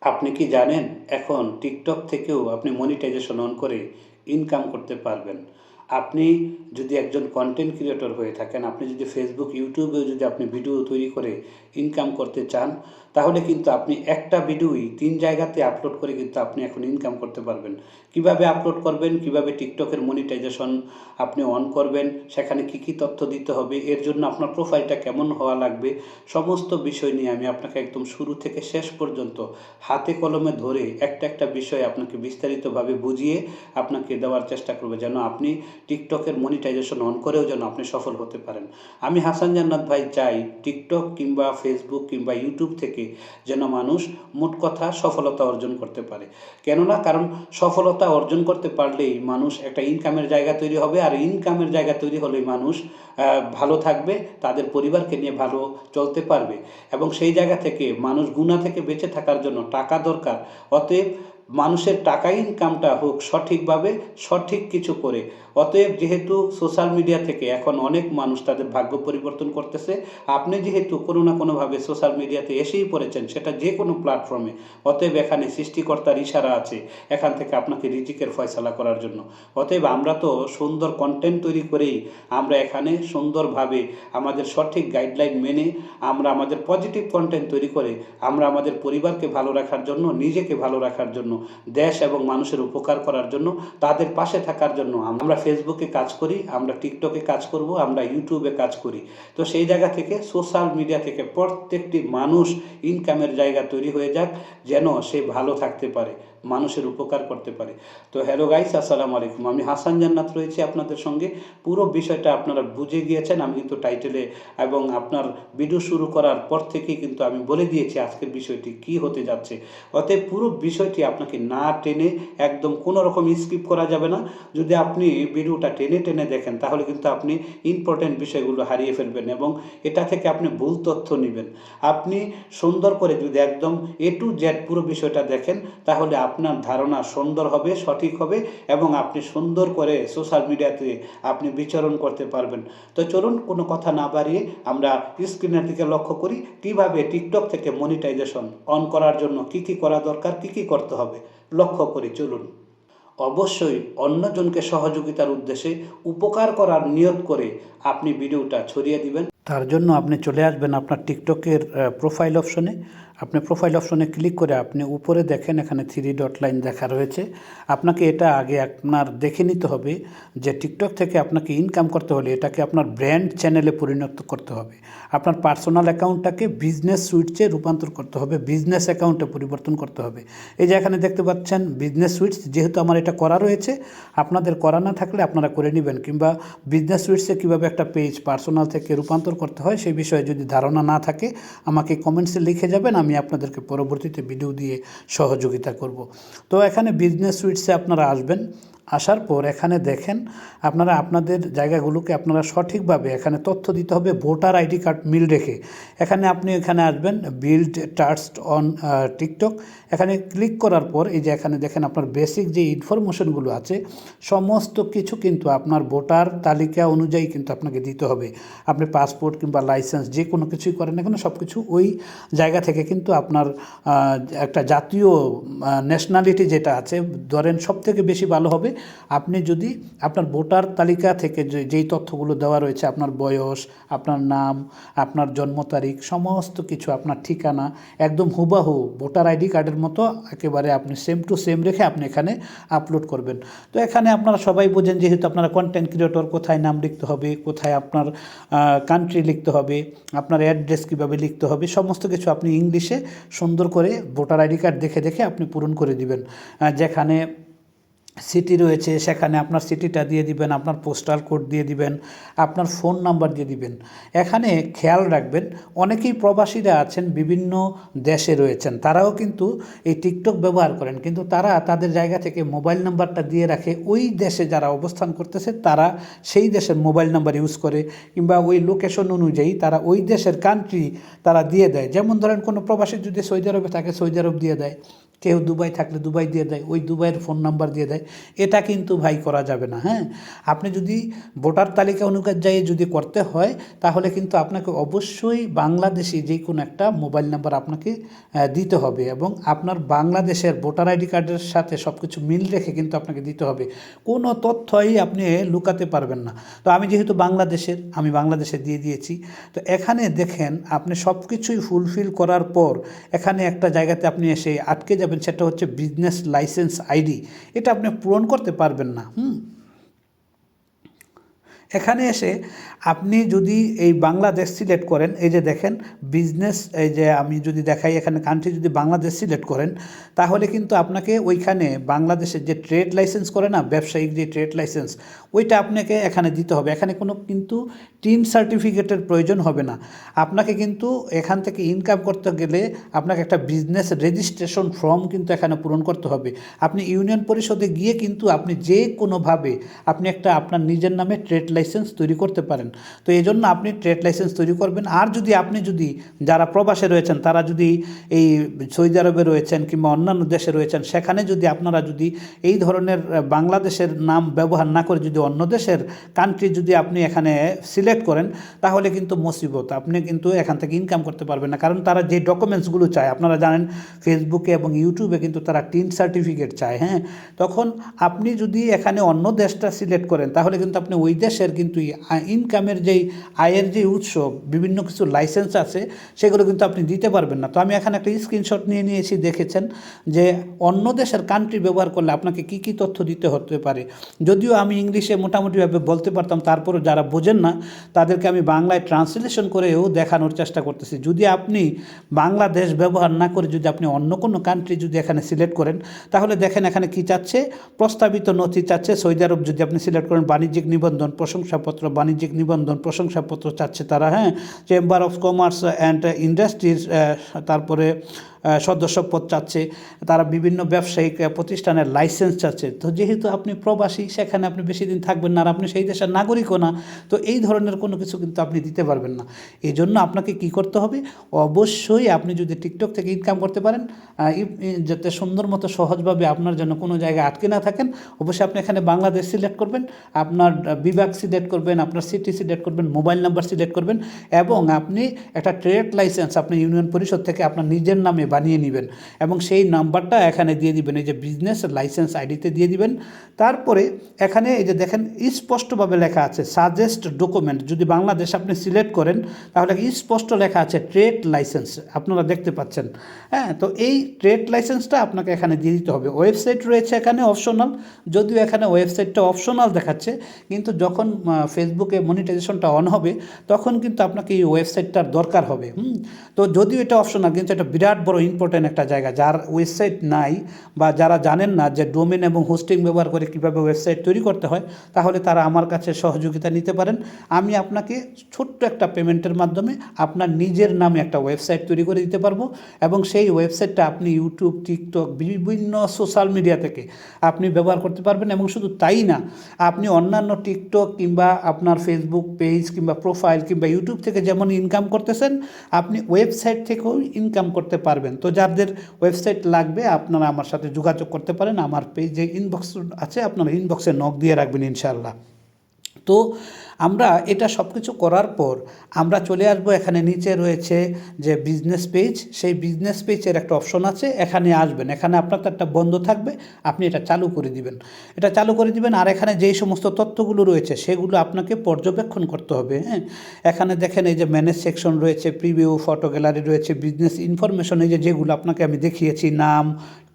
আপনি কি জানেন এখন টিকটক থেকেও আপনি মনিটাইজেশন অন করে ইনকাম করতে পারবেন। আপনি যদি একজন কনটেন্ট ক্রিয়েটর হয়ে থাকেন, আপনি যদি ফেসবুক, ইউটিউবেও যদি আপনি ভিডিও তৈরি করে ইনকাম করতে চান, তাহলে কিন্তু আপনি একটা ভিডিওই ৩ জায়গাতে আপলোড করে কিন্তু আপনি এখন ইনকাম করতে পারবেন। কিভাবে আপলোড করবেন, কিভাবে টিকটকের মনিটাইজেশন আপনি অন করবেন, সেখানে কি তথ্য দিতে হবে, এর জন্য আপনার প্রোফাইলটা কেমন হওয়া লাগবে, সমস্ত বিষয় নিয়ে আমি আপনাকে একদম শুরু থেকে শেষ পর্যন্ত হাতে কলমে ধরে একটা বিষয় আপনাকে বিস্তারিতভাবে বুঝিয়ে আপনাকে দেওয়ার চেষ্টা করব, যেন আপনি টিকটকের মনিটাইজেশন অন করেও যেন আপনি সফল হতে পারেন। আমি হাসান জান্নাত ভাই চাই টিকটক কিংবা ফেসবুক কিংবা ইউটিউব থেকে যেন মানুষ মোট কথা সফলতা অর্জন করতে পারে। কেননা কারণ সফলতা অর্জন করতে পারলেই মানুষ একটা ইনকামের জায়গা তৈরি হবে, আর ইনকামের জায়গা তৈরি হলেই মানুষ ভালো থাকবে, তাদের পরিবারকে নিয়ে ভালো চলতে পারবে এবং সেই জায়গা থেকে মানুষ গুনাহ থেকে বেঁচে থাকার জন্য টাকা দরকার। অতএব মানুষের টাকা ইনকামটা হোক সঠিকভাবে, সঠিক কিছু করে। অতএব যেহেতু সোশ্যাল মিডিয়া থেকে এখন অনেক মানুষ তাদের ভাগ্য পরিবর্তন করতেছে, আপনি যেহেতু কোনো না কোনোভাবে সোশ্যাল মিডিয়াতে এসেই পড়েছেন, সেটা যে কোনো প্ল্যাটফর্মে, অতএব এখানে সৃষ্টিকর্তার ইশারা আছে এখান থেকে আপনাকে রিজিকের ফয়সালা করার জন্য। অতএব আমরা তো সুন্দর কন্টেন্ট তৈরি করেই আমরা এখানে সুন্দরভাবে আমাদের সঠিক গাইডলাইন মেনে আমরা আমাদের পজিটিভ কন্টেন্ট তৈরি করে আমরা আমাদের পরিবারকে ভালো রাখার জন্য, নিজেকে ভালো রাখার জন্য, দেশ এবং মানুষের উপকার করার জন্য, তাদের পাশে থাকার জন্য আমরা ফেসবুকে কাজ করি, আমরা টিকটকে কাজ করব, আমরা ইউটিউবে কাজ করি। তো সেই জায়গা থেকে সোশ্যাল মিডিয়া থেকে প্রত্যেকটি মানুষ ইনকামের জায়গা তৈরি হয়ে যাক, যেন সে ভালো থাকতে পারে, মানুষের উপকার করতে পারে। তো হ্যালো গাইস, আসসালামু আলাইকুম। আমি হাসান জান্নাত রয়েছি আপনাদের সঙ্গে। পুরো বিষয়টা আপনারা বুঝে গিয়েছেন, আমি কিন্তু টাইটেলে এবং আপনার ভিডিও শুরু করার পর থেকেই কিন্তু আমি বলে দিয়েছি আজকের বিষয়টি কি হতে যাচ্ছে। অতএব পুরো বিষয়টি আপনাকে না টেনে একদম কোনো রকম স্কিপ করা যাবে না। যদি আপনি ভিডিওটা টেনে দেখেন, তাহলে কিন্তু আপনি ইম্পর্টেন্ট বিষয়গুলো হারিয়ে ফেলবেন এবং এটা থেকে আপনি ভুল তথ্য নেবেন। আপনি সুন্দর করে যদি একদম এ টু জেড পুরো বিষয়টা দেখেন, তাহলে আপনার ধারণা সুন্দর হবে, সঠিক হবে এবং আপনি সুন্দর করে সোশ্যাল মিডিয়াতে আপনি বিচরণ করতে পারবেন। তো চলুন কোনো কথা না বাড়িয়ে আমরা স্ক্রিনের দিকে লক্ষ্য করি, কিভাবে টিকটক থেকে মনিটাইজেশন অন করার জন্য কি করা দরকার, কি করতে হবে, লক্ষ্য করি চলুন। অবশ্যই অন্যজনকে সহযোগিতার উদ্দেশ্যে উপকার করার নিয়ত করে আপনি ভিডিওটা ছড়িয়ে দিবেন। তার জন্য আপনি চলে আসবেন আপনার টিকটকের প্রোফাইল অপশনে। আপনি প্রোফাইল অপশনে ক্লিক করে আপনি উপরে দেখেন এখানে 3 ডট লাইন দেখা রয়েছে। আপনাকে এটা আগে আপনার দেখে নিতে হবে যে টিকটক থেকে আপনাকে ইনকাম করতে হলে এটাকে আপনার ব্র্যান্ড চ্যানেলে পরিণত করতে হবে। আপনার পার্সোনাল অ্যাকাউন্টটাকে বিজনেস সুইটসে রূপান্তর করতে হবে, বিজনেস অ্যাকাউন্টে পরিবর্তন করতে হবে। এই যে এখানে দেখতে পাচ্ছেন বিজনেস সুইটস, যেহেতু আমার এটা করা রয়েছে, আপনাদের করা না থাকলে আপনারা করে নেবেন। কিংবা বিজনেস সুইটসে কীভাবে একটা পেজ পার্সোনাল থেকে রূপান্তর করতে হয় সেই বিষয়ে যদি ধারণা না থাকে আমাকে কমেন্টসে লিখে যাবেন, আমি আপনাদেরকে পরবর্তীতে ভিডিও দিয়ে সহযোগিতা করব। তো এখানে বিজনেস সুইটসে আপনারা আসবেন। আসার পর এখানে দেখেন আপনারা আপনাদের জায়গাগুলোকে আপনারা সঠিকভাবে এখানে তথ্য দিতে হবে, ভোটার আইডি কার্ড মিল রেখে। আপনি এখানে আসবেন বিল্ড টাস্ক অন টিকটক। এখানে ক্লিক করার পর এই যে এখানে দেখেন আপনার বেসিক যে ইনফরমেশনগুলো আছে সমস্ত কিছু কিন্তু আপনার ভোটার তালিকা অনুযায়ী কিন্তু আপনাকে দিতে হবে। আপনি পাসপোর্ট কিংবা লাইসেন্স যে কোনো কিছুই করেন না কেন, সব কিছু ওই জায়গা থেকে কিন্তু আপনার একটা জাতীয় ন্যাশনালিটি যেটা আছে ধরেন, সবথেকে বেশি ভালো হবে আপনি যদি আপনার ভোটার তালিকা থেকে যেই তথ্যগুলো দেওয়া রয়েছে, আপনার বয়স, আপনার নাম, আপনার জন্ম তারিখ, সমস্ত কিছু, আপনার ঠিকানা একদম হুবাহু ভোটার আইডি কার্ডের মতো একেবারে আপনি সেম টু সেম রেখে আপনি এখানে আপলোড করবেন। তো এখানে আপনারা সবাই বোঝেন, যেহেতু আপনারা কন্টেন্ট ক্রিয়েটর, কোথায় নাম লিখতে হবে, কোথায় আপনার কান্ট্রি লিখতে হবে, আপনার অ্যাড্রেস কীভাবে লিখতে হবে, সমস্ত কিছু আপনি ইংলিশে সুন্দর করে ভোটার আইডি কার্ড দেখে আপনি পূরণ করে দিবেন। যেখানে সিটি রয়েছে সেখানে আপনার সিটিটা দিয়ে দিবেন, আপনার পোস্টাল কোড দিয়ে দিবেন, আপনার ফোন নাম্বার দিয়ে দিবেন। এখানে খেয়াল রাখবেন, অনেকেই প্রবাসীরা আছেন, বিভিন্ন দেশে রয়েছেন, তারাও কিন্তু এই টিকটক ব্যবহার করেন, কিন্তু তারা তাদের জায়গা থেকে মোবাইল নাম্বারটা দিয়ে রাখে ওই দেশে যারা অবস্থান করতেছে তারা সেই দেশের মোবাইল নাম্বার ইউজ করে, কিংবা ওই লোকেশন অনুযায়ী তারা ওই দেশের কান্ট্রি তারা দিয়ে দেয়। যেমন ধরেন কোনো প্রবাসী যদি সৌদি আরবে থাকে সৌদি আরব দিয়ে দেয়, কেউ দুবাই থাকলে দুবাই দিয়ে দেয়, ওই দুবাইয়ের ফোন নাম্বার দিয়ে দেয়। এটা কিন্তু ভাই করা যাবে না। হ্যাঁ, আপনি যদি ভোটার তালিকা অনুযায়ী যদি করতে হয় তাহলে কিন্তু আপনাকে অবশ্যই বাংলাদেশি যে কোনো একটা মোবাইল নাম্বার আপনাকে দিতে হবে, এবং আপনার বাংলাদেশের ভোটার আইডি কার্ডের সাথে সব কিছু মিল রেখে কিন্তু আপনাকে দিতে হবে। কোনো তথ্যই আপনি লুকাতে পারবেন না। তো আমি যেহেতু বাংলাদেশের, আমি বাংলাদেশে দিয়ে দিয়েছি। তো এখানে দেখেন আপনি সব কিছুই ফুলফিল করার পর এখানে একটা জায়গাতে আপনি এসে আটকে যাবেন, সেটা হচ্ছে বিজনেস লাইসেন্স আইডি। এটা আপনি পূরণ করতে পারবেন না। এখানে এসে আপনি যদি এই বাংলাদেশ সিলেক্ট করেন, এই যে দেখেন বিজনেস, এই যে আমি যদি দেখাই এখানে কান্ট্রি যদি বাংলাদেশ সিলেক্ট করেন তাহলে কিন্তু আপনাকে ওইখানে বাংলাদেশের যে ট্রেড লাইসেন্স করে না, ব্যবসায়িক যে ট্রেড লাইসেন্স, ওইটা আপনাকে এখানে দিতে হবে। এখানে কোনো কিন্তু টিন সার্টিফিকেটের প্রয়োজন হবে না। আপনাকে কিন্তু এখান থেকে ইনকাম করতে গেলে আপনাকে একটা বিজনেস রেজিস্ট্রেশন ফর্ম কিন্তু এখানে পূরণ করতে হবে। আপনি ইউনিয়ন পরিষদে গিয়ে কিন্তু আপনি যে কোনোভাবে আপনি একটা আপনার নিজের নামে ট্রেড লাইসেন্স তৈরি করতে পারেন। তো এই জন্য আপনি ট্রেড লাইসেন্স তৈরি করবেন। আর যদি আপনি যারা প্রবাসে রয়েছেন, তারা যদি এই সৌদি আরবে রয়েছেন কিংবা অন্যান্য দেশে রয়েছেন, সেখানে যদি আপনারা এই ধরনের বাংলাদেশের নাম ব্যবহার না করে যদি অন্য দেশের কান্ট্রি যদি আপনি এখানে সিলেক্ট করেন তাহলে কিন্তু মুসিবত, আপনি কিন্তু এখান থেকে ইনকাম করতে পারবেন না। কারণ তারা যে ডকুমেন্টসগুলো চায়, আপনারা জানেন ফেসবুকে এবং ইউটিউবে কিন্তু তারা টিন সার্টিফিকেট চায়। হ্যাঁ, তখন আপনি যদি এখানে অন্য দেশটা সিলেক্ট করেন তাহলে কিন্তু আপনি ওই দেশের কিন্তু ইনকামের যেই আয়ের যে উৎস, বিভিন্ন কিছু লাইসেন্স আছে, সেগুলো কিন্তু আপনি দিতে পারবেন না। তো আমি এখানে একটা স্ক্রিনশট নিয়ে নিয়েছি, দেখেছেন যে অন্য দেশের কান্ট্রি ব্যবহার করলে আপনাকে কী কী তথ্য দিতে হতে পারে। যদিও আমি ইংলিশে মোটামুটিভাবে বলতে পারতাম, তারপরও যারা বোঝেন না তাদেরকে আমি বাংলায় ট্রান্সলেশন করেও দেখানোর চেষ্টা করতেছি। যদি আপনি বাংলাদেশ ব্যবহার না করে যদি আপনি অন্য কোনো কান্ট্রি যদি এখানে সিলেক্ট করেন তাহলে দেখেন এখানে কি চাচ্ছে, প্রস্তাবিত নথি চাচ্ছে। সৌদি আরব যদি আপনি সিলেক্ট করেন, বাণিজ্যিক নিবন্ধন, প্রশংসাপত্র, বাণিজ্যিক নিবন্ধন, প্রশংসাপত্র চাচ্ছে তারা। হ্যাঁ, chamber of commerce and industries, তারপরে সদস্যপদ চাচ্ছে তারা, বিভিন্ন ব্যবসায়িক প্রতিষ্ঠানের লাইসেন্স চাচ্ছে। তো যেহেতু আপনি প্রবাসী, সেখানে আপনি বেশি দিন থাকবেন না আর আপনি সেই দেশের নাগরিকও না, তো এই ধরনের কোনো কিছু কিন্তু আপনি দিতে পারবেন না। এই জন্য আপনাকে কি করতে হবে, অবশ্যই আপনি যদি টিকটক থেকে ইনকাম করতে পারেন, যাতে সুন্দর মতো সহজভাবে আপনার জন্য কোনো জায়গায় আটকে না থাকেন, অবশ্যই আপনি এখানে বাংলাদেশ সিলেক্ট করবেন, আপনার বিভাগ সিলেক্ট করবেন, আপনার সিটি সিলেক্ট করবেন, মোবাইল নাম্বার সিলেক্ট করবেন, এবং আপনি একটা ট্রেড লাইসেন্স আপনি ইউনিয়ন পরিষদ থেকে আপনার নিজের নামে বানিয়ে নেবেন এবং সেই নাম্বারটা এখানে দিয়ে দিবেন, এই যে বিজনেস লাইসেন্স আইডিতে দিয়ে দিবেন। তারপরে এখানে এই যে দেখেন স্পষ্টভাবে লেখা আছে সাজেস্ট ডকুমেন্ট, যদি বাংলাদেশ আপনি সিলেক্ট করেন তাহলে স্পষ্ট লেখা আছে ট্রেড লাইসেন্স, আপনারা দেখতে পাচ্ছেন। হ্যাঁ, তো এই ট্রেড লাইসেন্সটা আপনাকে এখানে দিয়ে দিতে হবে। ওয়েবসাইট রয়েছে এখানে অপশনাল, যদিও এখানে ওয়েবসাইটটা অপশনাল দেখাচ্ছে, কিন্তু যখন ফেসবুকে মনিটাইজেশনটা অন হবে তখন কিন্তু আপনাকে এই ওয়েবসাইটটার দরকার হবে। তো যদিও এটা অপশনাল, কিন্তু এটা বিরাট বড় ইম্পর্টেন্ট একটা জায়গা। যার ওয়েবসাইট নাই বা যারা জানেন না যে ডোমেন এবং হোস্টিং ব্যবহার করে কীভাবে ওয়েবসাইট তৈরি করতে হয়, তাহলে তারা আমার কাছে সহযোগিতা নিতে পারেন। আমি আপনাকে ছোট্ট একটা পেমেন্টের মাধ্যমে আপনার নিজের নামে একটা ওয়েবসাইট তৈরি করে দিতে পারবো, এবং সেই ওয়েবসাইটটা আপনি ইউটিউব, টিকটক, বিভিন্ন সোশ্যাল মিডিয়া থেকে আপনি ব্যবহার করতে পারবেন। এবং শুধু তাই না, আপনি অন্যান্য টিকটক কিংবা আপনার ফেসবুক পেজ কিংবা প্রোফাইল কিংবা ইউটিউব থেকে যেমন ইনকাম করতেছেন, আপনি ওয়েবসাইট থেকেও ইনকাম করতে পারবেন। তো যাদের ওয়েবসাইট লাগবে আপনারা আমার সাথে যোগাযোগ করতে পারেন, আমার পেজে ইনবক্স আছে, আপনারা ইনবক্সে নক দিয়ে রাখবেন ইনশাআল্লাহ। তো আমরা এটা সব কিছু করার পর আমরা চলে আসবো, এখানে নিচে রয়েছে যে বিজনেস পেজ, সেই বিজনেস পেজের একটা অপশন আছে, এখানে আসবেন। এখানে আপনার তো একটা বন্ধ থাকবে, আপনি এটা চালু করে দিবেন, এটা চালু করে দিবেন। আর এখানে যেই সমস্ত তথ্যগুলো রয়েছে সেগুলো আপনাকে পর্যবেক্ষণ করতে হবে। হ্যাঁ, এখানে দেখেন এই যে ম্যানেজ সেকশন রয়েছে, প্রিভিউ, ফটো গ্যালারি রয়েছে, বিজনেস ইনফরমেশন, এই যেগুলো আপনাকে আমি দেখিয়েছি, নাম,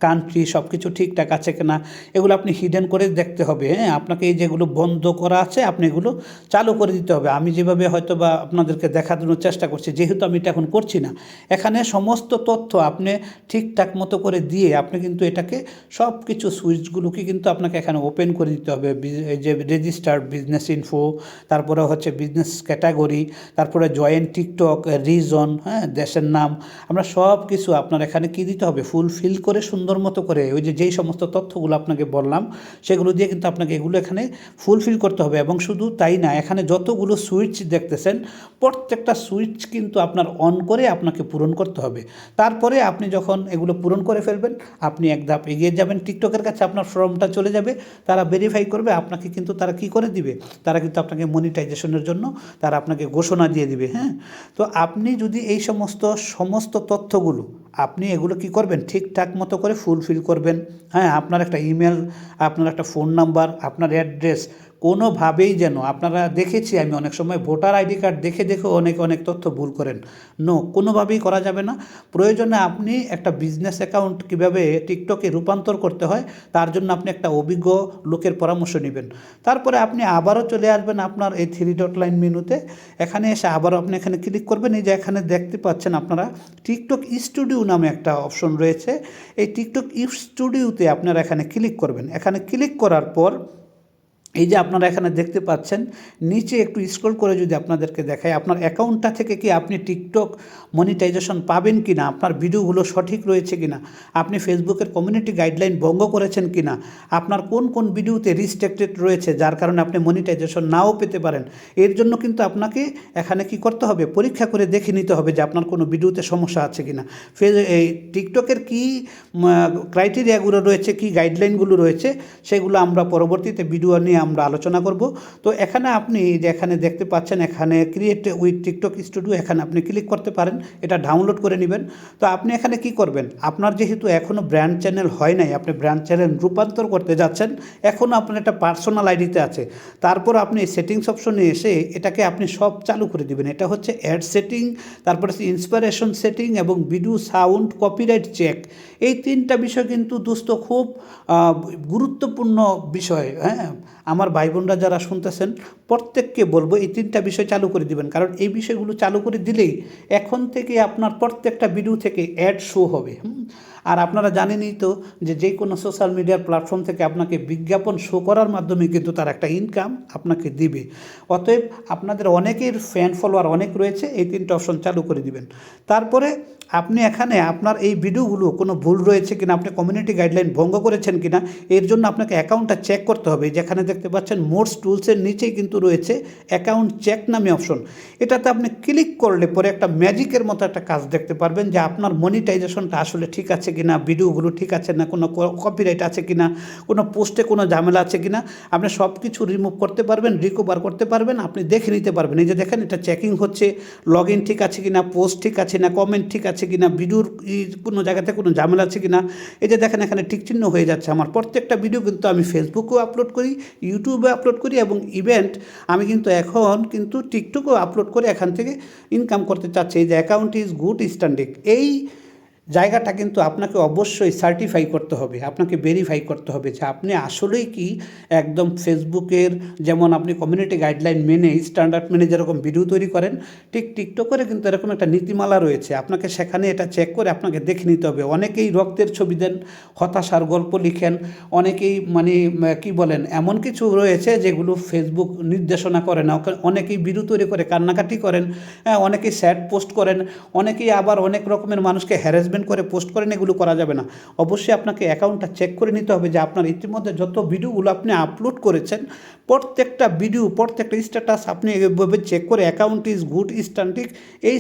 কান্ট্রি, সব কিছু ঠিকঠাক আছে কিনা, এগুলো আপনি হিডেন করে দেখতে হবে। হ্যাঁ, আপনাকে এই যেগুলো বন্ধ করা আছে আপনি এগুলো চালু করে দিতে হবে। আমি যেভাবে হয়তো বা আপনাদেরকে দেখানোর চেষ্টা করছি, যেহেতু আমি এটা এখন করছি না, এখানে সমস্ত তথ্য আপনি ঠিকঠাক মতো করে দিয়ে আপনি কিন্তু এটাকে সব কিছু সুইচগুলোকে কিন্তু আপনাকে এখানে ওপেন করে দিতে হবে। এই যে রেজিস্টার্ড বিজনেস ইনফো, তারপরে হচ্ছে বিজনেস ক্যাটাগরি, তারপরে জয়েন টিকটক, রিজন, হ্যাঁ, দেশের নাম, আমরা সব কিছু আপনার এখানে কী দিতে হবে, ফুলফিল করে সুন্দর সুন্দর মতো করে ওই যেই সমস্ত তথ্যগুলো আপনাকে বললাম সেগুলো দিয়ে কিন্তু আপনাকে এগুলো এখানে ফুলফিল করতে হবে। এবং শুধু তাই না, এখানে যতগুলো সুইচ দেখতেছেন প্রত্যেকটা সুইচ কিন্তু আপনার অন করে আপনাকে পূরণ করতে হবে। তারপরে আপনি যখন এগুলো পূরণ করে ফেলবেন, আপনি এক ধাপ এগিয়ে যাবেন, টিকটকের কাছে আপনার ফর্মটা চলে যাবে, তারা ভেরিফাই করবে আপনাকে, কিন্তু তারা কি করে দিবে, তারা কিন্তু আপনাকে মনিটাইজেশনের জন্য তারা আপনাকে ঘোষণা দিয়ে দিবে। হ্যাঁ, তো আপনি যদি এই সমস্ত তথ্যগুলো আপনি এগুলো কি করবেন, ঠিকঠাক মতো করে ফুলফিল করবেন। হ্যাঁ, আপনার একটা ইমেল, আপনার একটা ফোন নাম্বার, আপনার অ্যাড্রেস, কোনোভাবেই যেন, আপনারা দেখেছি আমি অনেক সময় ভোটার আইডি কার্ড দেখে অনেক তথ্য ভুল করেন। কোনোভাবেই করা যাবে না। প্রয়োজনে আপনি একটা বিজনেস অ্যাকাউন্ট কীভাবে টিকটকে রূপান্তর করতে হয় তার জন্য আপনি একটা অভিজ্ঞ লোকের পরামর্শ নেবেন। তারপরে আপনি আবারও চলে আসবেন আপনার এই 3 ডট লাইন মেনুতে। এখানে এসে আবারও আপনি এখানে ক্লিক করবেন। এই যে এখানে দেখতে পাচ্ছেন আপনারা টিকটক স্টুডিও নামে একটা অপশন রয়েছে। এই টিকটক স্টুডিওতে আপনারা এখানে ক্লিক করবেন। এখানে ক্লিক করার পর এই যে আপনারা এখানে দেখতে পাচ্ছেন, নিচে একটু স্ক্রল করে যদি আপনাদেরকে দেখায়, আপনার অ্যাকাউন্টটা থেকে কি আপনি টিকটক মনিটাইজেশন পাবেন কি না, আপনার ভিডিওগুলো সঠিক রয়েছে কি না, আপনি ফেসবুকের কমিউনিটি গাইডলাইন ভঙ্গ করেছেন কি না, আপনার কোন ভিডিওতে রিস্ট্রিক্টেড রয়েছে যার কারণে আপনি মনিটাইজেশন নাও পেতে পারেন। এর জন্য কিন্তু আপনাকে এখানে কি করতে হবে, পরীক্ষা করে দেখে নিতে হবে যে আপনার কোনো ভিডিওতে সমস্যা আছে কি না। এই টিকটকের কী ক্রাইটেরিয়াগুলো রয়েছে, কি গাইডলাইনগুলো রয়েছে, সেগুলো আমরা পরবর্তীতে ভিডিও নিয়ে আমরা আলোচনা করব। তো এখানে আপনি যে এখানে দেখতে পাচ্ছেন, এখানে ক্রিয়েট উইথ টিকটক স্টুডিও, এখানে আপনি ক্লিক করতে পারেন, এটা ডাউনলোড করে নেবেন। তো আপনি এখানে কি করবেন, আপনার যেহেতু এখনও ব্র্যান্ড চ্যানেল হয় নাই, আপনি ব্র্যান্ড চ্যানেল রূপান্তর করতে যাচ্ছেন, এখনও আপনার একটা পার্সোনাল আইডিতে আছে, তারপর আপনি সেটিংস অপশনে এসে এটাকে আপনি সব চালু করে দিবেন। এটা হচ্ছে অ্যাড সেটিং, তারপরে ইন্সপিরেশন সেটিং এবং ভিডিও সাউন্ড কপিরাইট চেক। এই 3টা বিষয় কিন্তু দোস্ত খুব গুরুত্বপূর্ণ বিষয়। হ্যাঁ, আমার ভাই বোনরা যারা শুনতেছেন প্রত্যেককে বলবো এই 3টা বিষয় চালু করে দিবেন, কারণ এই বিষয়গুলো চালু করে দিলেই এখন থেকে আপনার প্রত্যেকটা ভিডিও থেকে অ্যাড শো হবে। আর আপনারা জানেনই তো যে কোনো সোশ্যাল মিডিয়ার প্ল্যাটফর্ম থেকে আপনাকে বিজ্ঞাপন শো করার মাধ্যমে কিন্তু তার একটা ইনকাম আপনাকে দিবে। অতএব আপনাদের অনেকের ফ্যান ফলোয়ার অনেক রয়েছে, এই 3টা অপশন চালু করে দিবেন। তারপরে আপনি এখানে আপনার এই ভিডিওগুলো কোনো ভুল রয়েছে কিনা, আপনি কমিউনিটি গাইডলাইন ভঙ্গ করেছেন কিনা, এর জন্য আপনাকে অ্যাকাউন্টটা চেক করতে হবে। যেখানে দেখতে পাচ্ছেন মোডস টুলসের নিচেই কিন্তু রয়েছে অ্যাকাউন্ট চেক নামে অপশন। এটাতে আপনি ক্লিক করলে পরে একটা ম্যাজিকের মতো একটা কাজ দেখতে পারবেন যে আপনার মনিটাইজেশনটা আসলে ঠিক আছে কিনা, ভিডিওগুলো ঠিক আছে না, কোনো কপিরাইট আছে কিনা, কোনো পোস্টে কোনো ঝামেলা আছে কিনা, আপনি সব কিছু রিমুভ করতে পারবেন, রিকভার করতে পারবেন, আপনি দেখে নিতে পারবেন। এই যে দেখেন, এটা চেকিং হচ্ছে, লগ ইন ঠিক আছে কিনা, পোস্ট ঠিক আছে না, কমেন্ট ঠিক আছে কিনা, ভিডিওর কোনো জায়গাতে কোনো ঝামেলা আছে কিনা। এই যে দেখেন এখানে টিকচিহ্ন হয়ে যাচ্ছে। আমার প্রত্যেকটা ভিডিও কিন্তু আমি ফেসবুকেও আপলোড করি, ইউটিউবে আপলোড করি, এবং ইভেন্ট আমি কিন্তু এখন কিন্তু টিকটকেও আপলোড করে এখান থেকে ইনকাম করতে চাচ্ছি। এই যে অ্যাকাউন্ট ইজ গুড স্ট্যান্ডিং, এই জায়গাটা কিন্তু আপনাকে অবশ্যই সার্টিফাই করতে হবে, আপনাকে ভেরিফাই করতে হবে যে আপনি আসলেই কি একদম ফেসবুকের যেমন আপনি কমিউনিটি গাইডলাইন মেনে, স্ট্যান্ডার্ড মেনে যেরকম ভিডিও তৈরি করেন, ঠিক টিকটকের কিন্তু এরকম একটা নীতিমালা রয়েছে। আপনাকে সেখানে এটা চেক করে আপনাকে দেখে নিতে হবে। অনেকেই রক্তের ছবি দেন, হতাশার গল্প লিখেন, অনেকেই কি বলেন, এমন কিছু রয়েছে যেগুলো ফেসবুক নির্দেশনা করে না। অনেকেই ভিডিও তৈরি করে কান্নাকাটি করেন, অনেকেই স্যাড পোস্ট করেন, অনেকেই আবার অনেক রকমের মানুষকে হ্যারাসমেন্ট করে পোস্ট করেন। এগুলো করা যাবে না। অবশ্যই আপনাকে অ্যাকাউন্টটা চেক করে নিতে হবে যে আপনার ইতিমধ্যে যত ভিডিওগুলো আপনি আপলোড করেছেন, প্রত্যেকটা ভিডিও, প্রত্যেকটা স্ট্যাটাস আপনি এভাবে চেক করে অ্যাকাউন্ট ইজ গুড স্ট্যান্ডিং, এই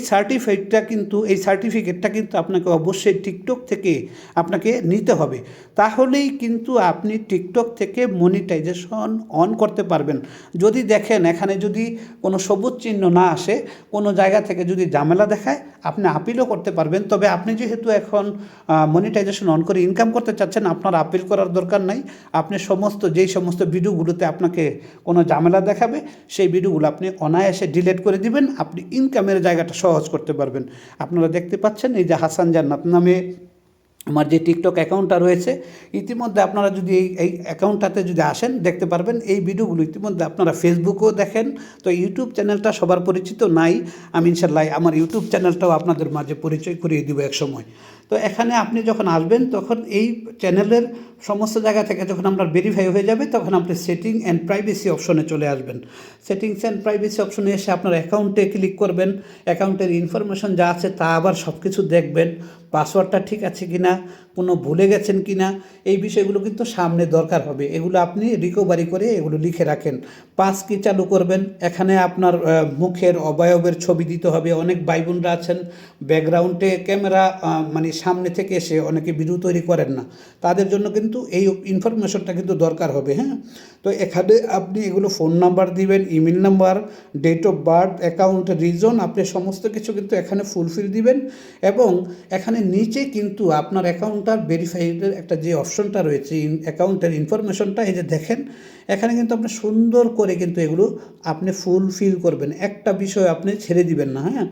সার্টিফিকেটটা কিন্তু আপনাকে অবশ্যই টিকটক থেকে আপনাকে নিতে হবে। তাহলেই কিন্তু আপনি টিকটক থেকে মনিটাইজেশন অন করতে পারবেন। যদি দেখেন এখানে যদি কোনো সবুজ চিহ্ন না আসে, কোনো জায়গা থেকে যদি ঝামেলা দেখায়, আপনি আপিলও করতে পারবেন। তবে আপনি যেহেতু এখন মনিটাইজেশন অন করে ইনকাম করতে চাচ্ছেন, আপনার আপিল করার দরকার নাই। আপনি যেই সমস্ত ভিডিওগুলোতে আপনাকে কোনো ঝামেলা দেখাবে, সেই ভিডিওগুলো আপনি অনায়াসে ডিলিট করে দিবেন, আপনি ইনকামের জায়গাটা সহজ করতে পারবেন। আপনারা দেখতে পাচ্ছেন এই যে হাসান জান্নাত নামে আমার যে টিকটক অ্যাকাউন্টটা রয়েছে, ইতিমধ্যে আপনারা যদি এই অ্যাকাউন্টটাতে যদি আসেন, দেখতে পারবেন এই ভিডিওগুলো ইতিমধ্যে আপনারা ফেসবুকেও দেখেন। তো ইউটিউব চ্যানেলটা সবার পরিচিত নাই, আমি ইনশাল্লাহ আমার ইউটিউব চ্যানেলটাও আপনাদের মাঝে পরিচয় করিয়ে দিব এক সময়। তো এখানে আপনি যখন আসবেন তখন এই চ্যানেলের সমস্ত জায়গা থেকে যখন আপনার ভেরিফাই হয়ে যাবে তখন আপনি সেটিং অ্যান্ড প্রাইভেসি অপশনে চলে আসবেন। সেটিংস অ্যান্ড প্রাইভেসি অপশনে এসে আপনার অ্যাকাউন্টে ক্লিক করবেন। অ্যাকাউন্টের ইনফরমেশন যা আছে তা আবার সব কিছু দেখবেন, পাসওয়ার্ডটা ঠিক আছে কি না, কোনো ভুলে গেছেন কি না, এই বিষয়গুলো কিন্তু সামনে দরকার হবে। এগুলো আপনি রিকভারি করে এগুলো লিখে রাখেন। পাস কি চালু করবেন, এখানে আপনার মুখের অবয়বের ছবি দিতে হবে। অনেক ভাই বোনরা আছেন ব্যাকগ্রাউন্ডে ক্যামেরা মানে সামনে থেকে এসে অনেকে ভিডিও তৈরি করেন না, তাদের জন্য কিন্তু এই ইনফরমেশনটা কিন্তু দরকার হবে। হ্যাঁ, তো এখানে আপনি এগুলো ফোন নাম্বার দিবেন, email number, date of birth, account reason, আপনি সমস্ত কিছু কিন্তু এখানে ফুলফিল দিবেন। এবং এখানে নিচে কিন্তু আপনার অ্যাকাউন্টটার ভেরিফাইডের একটা যে অপশনটা রয়েছে অ্যাকাউন্টের ইনফরমেশনটা, এই যে দেখেন এখানে কিন্তু আপনি সুন্দর করে কিন্তু এগুলো আপনি ফুলফিল করবেন। একটা বিষয় আপনি ছেড়ে দিবেন না। হ্যাঁ,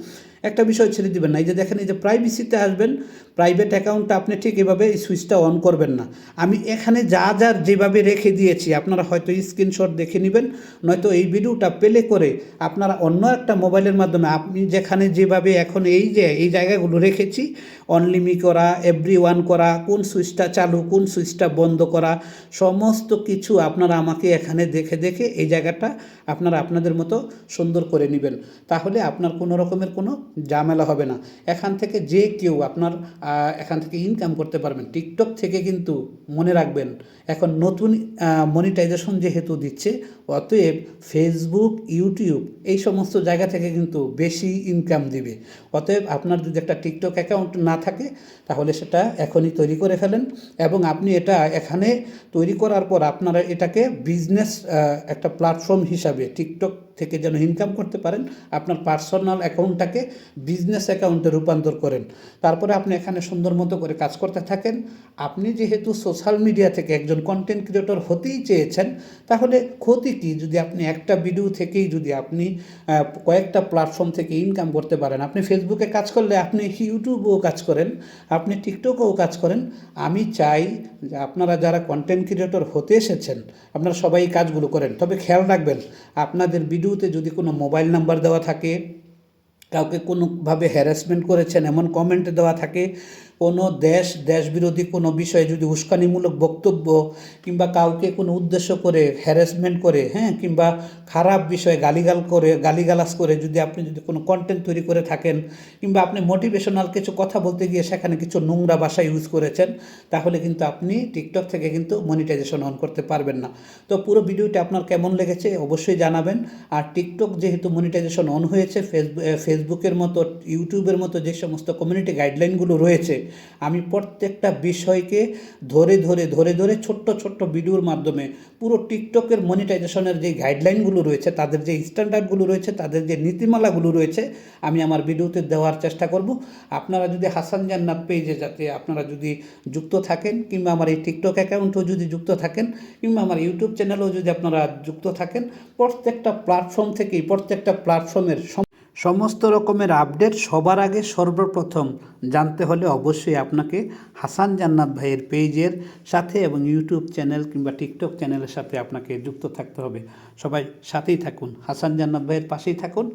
একটা বিষয় ছেড়ে দিবেন না। এই যে দেখেন, এই যে প্রাইভেসিতে আসবেন, প্রাইভেট অ্যাকাউন্টটা আপনি ঠিক এভাবে এই সুইচটা অন করবেন না। আমি এখানে যা যা যেভাবে রেখে দিয়েছি আপনারা হয়তো স্ক্রিনশট দেখে নেবেন, নয়তো এই ভিডিওটা প্লে করে আপনারা অন্য একটা মোবাইলের মাধ্যমে আপনি যেখানে যেভাবে এখন এই যে এই জায়গাগুলো রেখেছি, অনলিমি করা, এভরি ওয়ান করা, কোন সুইচটা চালু কোন সুইচটা বন্ধ করা, সমস্ত কিছু আপনারা আমাকে এখানে দেখে দেখে এই জায়গাটা আপনারা আপনাদের মতো সুন্দর করে নেবেন। তাহলে আপনার কোনো রকমের কোনো ঝামেলা হবে না। এখান থেকে যে কেউ আপনার এখান থেকে ইনকাম করতে পারবেন। টিকটক থেকে কিন্তু মনে রাখবেন এখন নতুন মনিটাইজেশন যেহেতু দিচ্ছে, অতএব ফেসবুক, ইউটিউব এই সমস্ত জায়গা থেকে কিন্তু বেশি ইনকাম দিবে। অতএব আপনার যদি একটা টিকটক অ্যাকাউন্ট না থাকে তাহলে সেটা এখনই তৈরি করে ফেলেন, এবং আপনি এটা এখানে তৈরি করার পর আপনারা এটাকে বিজনেস একটা প্ল্যাটফর্ম হিসাবে টিকটক থেকে যেন ইনকাম করতে পারেন, আপনার পার্সোনাল অ্যাকাউন্টটাকে বিজনেস অ্যাকাউন্টে রূপান্তর করেন। তারপরে আপনি এখানে সুন্দর মতো করে কাজ করতে থাকেন। আপনি যেহেতু সোশ্যাল মিডিয়া থেকে একজন কন্টেন্ট ক্রিয়েটর হতেই চেয়েছেন, তাহলে ক্ষতি কী যদি আপনি একটা ভিডিও থেকেই যদি আপনি কয়েকটা প্ল্যাটফর্ম থেকে ইনকাম করতে পারেন। আপনি ফেসবুকে কাজ করলে আপনি ইউটিউবেও কাজ করেন, আপনি টিকটকেও কাজ করেন। আমি চাই যে আপনারা যারা কন্টেন্ট ক্রিয়েটর হতে এসেছেন আপনারা সবাই এই কাজগুলো করেন। তবে খেয়াল রাখবেন, আপনাদের ভিডিওতে যদি কোনো মোবাইল নাম্বার দেওয়া থাকে, কাউকে কোনোভাবে হ্যারাসমেন্ট করেছেন এমন কমেন্ট দেওয়া থাকে, কোনো দেশ বিরোধী কোনো বিষয়ে যদি উস্কানিমূলক বক্তব্য কিংবা কাউকে কোনো উদ্দেশ্য করে হ্যারাসমেন্ট করে, হ্যাঁ, কিংবা খারাপ বিষয়ে গালিগালাজ করে যদি আপনি যদি কোনো কন্টেন্ট তৈরি করে থাকেন, কিংবা আপনি মোটিভেশনাল কিছু কথা বলতে গিয়ে সেখানে কিছু নোংরা ভাষা ইউজ করেছেন, তাহলে কিন্তু আপনি টিকটক থেকে কিন্তু মনিটাইজেশন অন করতে পারবেন না। তো পুরো ভিডিওটি আপনার কেমন লেগেছে অবশ্যই জানাবেন। আর টিকটক যেহেতু মনিটাইজেশন অন হয়েছে, ফেসবুকের মতো ইউটিউবের মতো যে সমস্ত কমিউনিটি গাইডলাইনগুলো রয়েছে, আমি প্রত্যেকটা বিষয়কে ধরে ছোট্ট ভিডিওর মাধ্যমে পুরো টিকটকের মনিটাইজেশনের যে গাইডলাইনগুলো রয়েছে, তাদের যে স্ট্যান্ডার্ডগুলো রয়েছে, তাদের যে নীতিমালাগুলো রয়েছে, আমি আমার ভিডিওতে দেওয়ার চেষ্টা করব। আপনারা যদি হাসান জান্নাত পেজে যাতে আপনারা যদি যুক্ত থাকেন, কিংবা আমার এই টিকটক অ্যাকাউন্টেও যদি যুক্ত থাকেন, কিংবা আমার ইউটিউব চ্যানেলেও যদি আপনারা যুক্ত থাকেন, প্রত্যেকটা প্ল্যাটফর্ম থেকেই প্রত্যেকটা প্ল্যাটফর্মের সমস্ত রকমের আপডেট সবার আগে সর্বপ্রথম জানতে হলে অবশ্যই আপনাকে হাসান জান্নাত ভাইয়ের পেজের সাথে এবং ইউটিউব চ্যানেল কিংবা টিকটক চ্যানেলের সাথে আপনাকে যুক্ত থাকতে হবে। সবাই সাথেই থাকুন, হাসান জান্নাত ভাইয়ের পাশেই থাকুন।